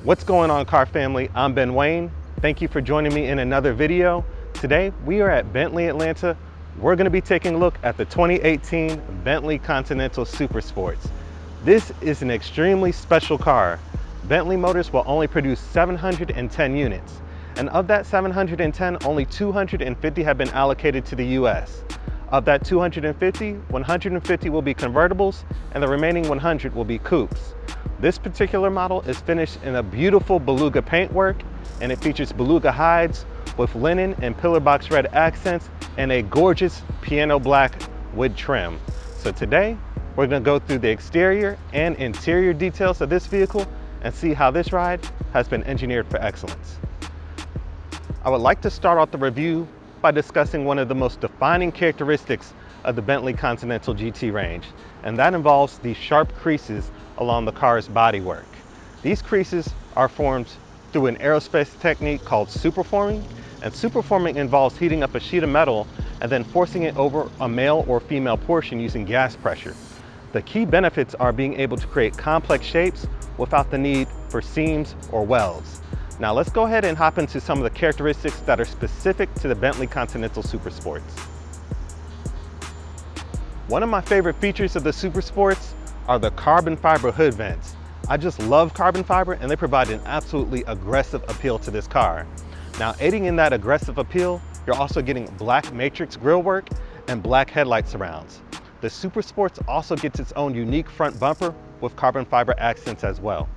What's going on, car family? I'm Ben Wayne. Thank you for joining me in another video. Today we are at Bentley Atlanta. We're going to be taking a look at the 2018 Bentley Continental Supersports. This is an extremely special car. Bentley Motors will only produce 710 units, and of that 710, only 250 have been allocated to the US. Of that 250, 150 will be convertibles, and the remaining 100 will be coupes. This particular model is finished in a beautiful beluga paintwork, and it features beluga hides with linen and pillar box red accents and a gorgeous piano black wood trim. So today, we're going to go through the exterior and interior details of this vehicle and see how this ride has been engineered for excellence. I would like to start off the review by discussing one of the most defining characteristics of the Bentley Continental GT range, and that involves the sharp creases along the car's bodywork. These creases are formed through an aerospace technique called superforming, and superforming involves heating up a sheet of metal and then forcing it over a male or female portion using gas pressure. The key benefits are being able to create complex shapes without the need for seams or welds. Now let's go ahead and hop into some of the characteristics that are specific to the Bentley Continental Supersports. One of my favorite features of the Supersports are the carbon fiber hood vents. I just love carbon fiber, and they provide an absolutely aggressive appeal to this car. Now, aiding in that aggressive appeal, you're also getting black matrix grille work and black headlight surrounds. The Supersports also gets its own unique front bumper with carbon fiber accents as well.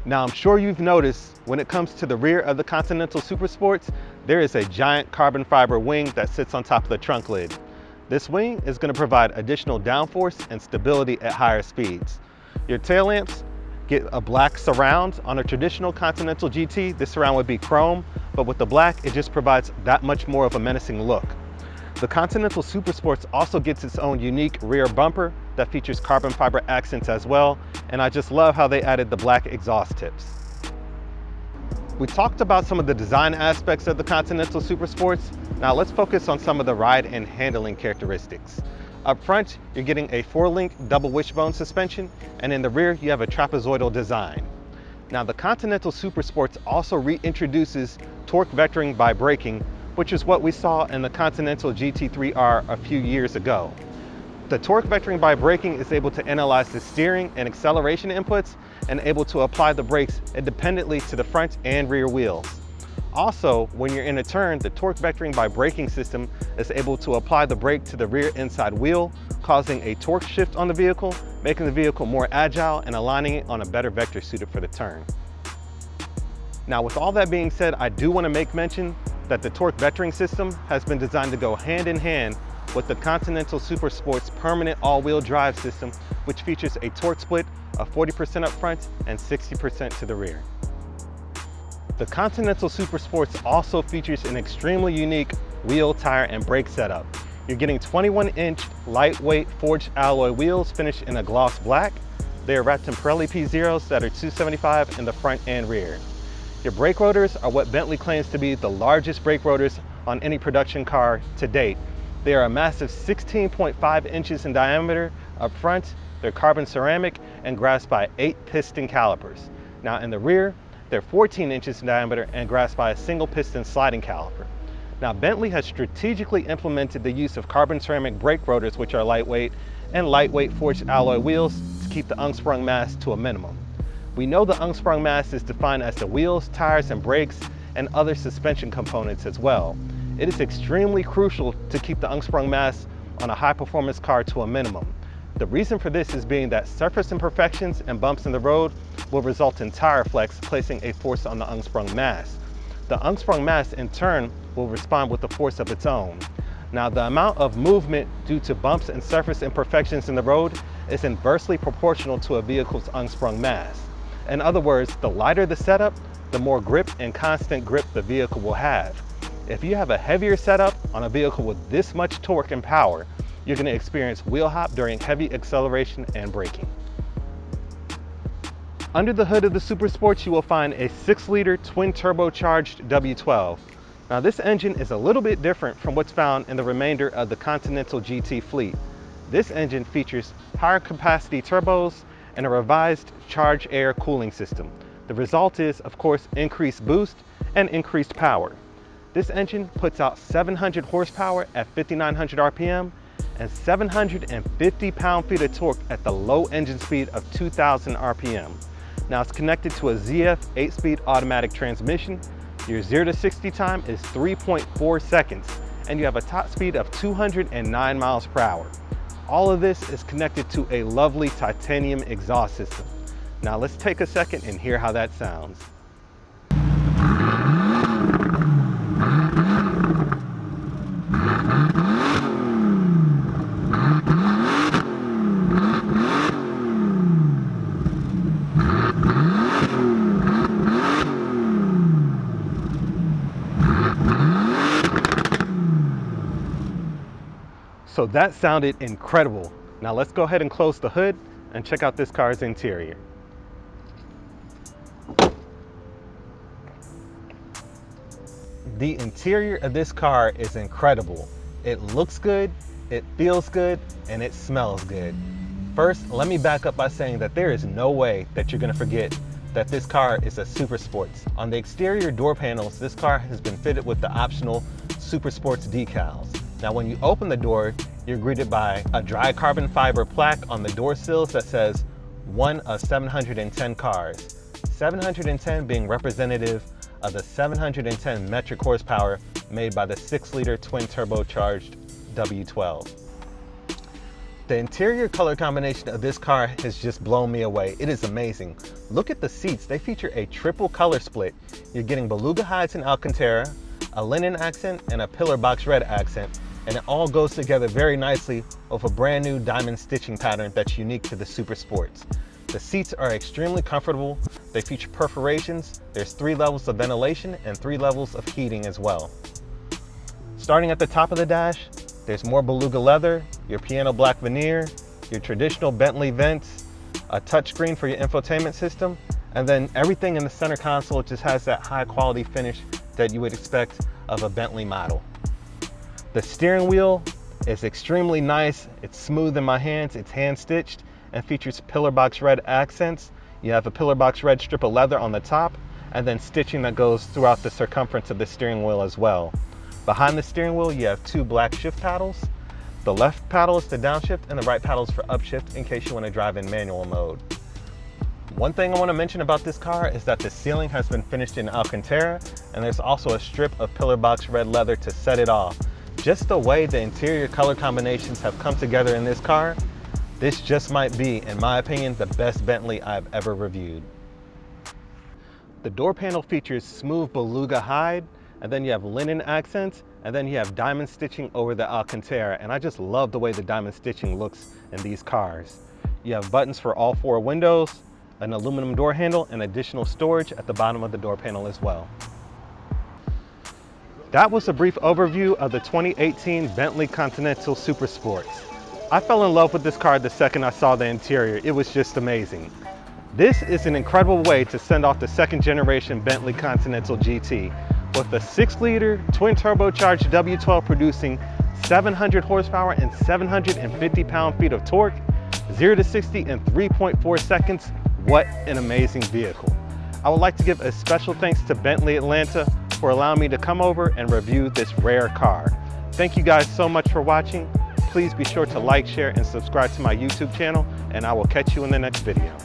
Now, I'm sure you've noticed when it comes to the rear of the Continental Supersports, there is a giant carbon fiber wing that sits on top of the trunk lid. This wing is going to provide additional downforce and stability at higher speeds. Your tail lamps get a black surround. On a traditional Continental GT, this surround would be chrome, but with the black, it just provides that much more of a menacing look. The Continental Supersports also gets its own unique rear bumper that features carbon fiber accents as well, and I just love how they added the black exhaust tips. We talked about some of the design aspects of the Continental Supersports. Now let's focus on some of the ride and handling characteristics. Up front, you're getting a 4-link double wishbone suspension, and in the rear, you have a trapezoidal design. Now the Continental Supersports also reintroduces torque vectoring by braking, which is what we saw in the Continental GT3R a few years ago. The torque vectoring by braking is able to analyze the steering and acceleration inputs and able to apply the brakes independently to the front and rear wheels. Also, when you're in a turn, the torque vectoring by braking system is able to apply the brake to the rear inside wheel, causing a torque shift on the vehicle, making the vehicle more agile and aligning it on a better vector suited for the turn. Now, with all that being said, I do want to make mention that the torque vectoring system has been designed to go hand in hand with the Continental Supersports permanent all-wheel drive system, which features a torque split of 40% up front and 60% to the rear. The Continental Supersports also features an extremely unique wheel, tire, and brake setup. You're getting 21-inch lightweight forged alloy wheels finished in a gloss black. They are wrapped in Pirelli P0s that are 275 in the front and rear. Your brake rotors are what Bentley claims to be the largest brake rotors on any production car to date. They are a massive 16.5 inches in diameter up front. They're carbon ceramic and grasped by 8 piston calipers. Now in the rear, they're 14 inches in diameter and grasped by a single piston sliding caliper. Now Bentley has strategically implemented the use of carbon ceramic brake rotors, which are lightweight, and lightweight forged alloy wheels to keep the unsprung mass to a minimum. We know the unsprung mass is defined as the wheels, tires, and brakes, and other suspension components as well. It is extremely crucial to keep the unsprung mass on a high-performance car to a minimum. The reason for this is being that surface imperfections and bumps in the road will result in tire flex, placing a force on the unsprung mass. The unsprung mass, in turn, will respond with a force of its own. Now, the amount of movement due to bumps and surface imperfections in the road is inversely proportional to a vehicle's unsprung mass. In other words, the lighter the setup, the more grip and constant grip the vehicle will have. If you have a heavier setup on a vehicle with this much torque and power, you're going to experience wheel hop during heavy acceleration and braking. Under the hood of the Supersports, you will find a 6-liter twin turbocharged W12. Now this engine is a little bit different from what's found in the remainder of the Continental GT fleet. This engine features higher capacity turbos and a revised charge air cooling system. The result is, of course, increased boost and increased power. This engine puts out 700 horsepower at 5,900 RPM and 750 pound-feet of torque at the low engine speed of 2,000 RPM. Now it's connected to a ZF 8-speed automatic transmission. Your 0 to 60 time is 3.4 seconds, and you have a top speed of 209 miles per hour. All of this is connected to a lovely titanium exhaust system. Now let's take a second and hear how that sounds. So that sounded incredible. Now let's go ahead and close the hood and check out this car's interior. The interior of this car is incredible. It looks good, it feels good, and it smells good. First, let me back up by saying that there is no way that you're gonna forget that this car is a Supersports. On the exterior door panels, this car has been fitted with the optional Supersports decals. Now, when you open the door, you're greeted by a dry carbon fiber plaque on the door sills that says 1 of 710 cars. 710 being representative of the 710 metric horsepower made by the 6-liter twin turbocharged W12. The interior color combination of this car has just blown me away. It is amazing. Look at the seats. They feature a triple color split. You're getting beluga hides in Alcantara, a linen accent, and a pillar box red accent. And it all goes together very nicely with a brand new diamond stitching pattern that's unique to the Supersports. The seats are extremely comfortable. They feature perforations. There's 3 levels of ventilation and 3 levels of heating as well. Starting at the top of the dash, there's more beluga leather, your piano black veneer, your traditional Bentley vents, a touchscreen for your infotainment system, and then everything in the center console just has that high quality finish that you would expect of a Bentley model. The steering wheel is extremely nice. It's smooth in my hands. It's hand stitched and features pillar box red accents. You have a pillar box red strip of leather on the top and then stitching that goes throughout the circumference of the steering wheel as well. Behind the steering wheel, you have 2 black shift paddles. The left paddle is the downshift and the right paddle is for upshift in case you want to drive in manual mode. One thing I want to mention about this car is that the ceiling has been finished in Alcantara, and there's also a strip of pillar box red leather to set it off. Just the way the interior color combinations have come together in this car, this just might be, in my opinion, the best Bentley I've ever reviewed. The door panel features smooth beluga hide, and then you have linen accents, and then you have diamond stitching over the Alcantara, and I just love the way the diamond stitching looks in these cars. You have buttons for all 4 windows, an aluminum door handle, and additional storage at the bottom of the door panel as well. That was a brief overview of the 2018 Bentley Continental Supersports. I fell in love with this car the second I saw the interior. It was just amazing. This is an incredible way to send off the 2nd generation Bentley Continental GT with a 6-liter twin turbocharged W12 producing 700 horsepower and 750 pound-feet of torque, 0 to 60 in 3.4 seconds. What an amazing vehicle. I would like to give a special thanks to Bentley Atlanta for allowing me to come over and review this rare car. Thank you guys so much for watching. Please be sure to like, share, and subscribe to my YouTube channel, and I will catch you in the next video.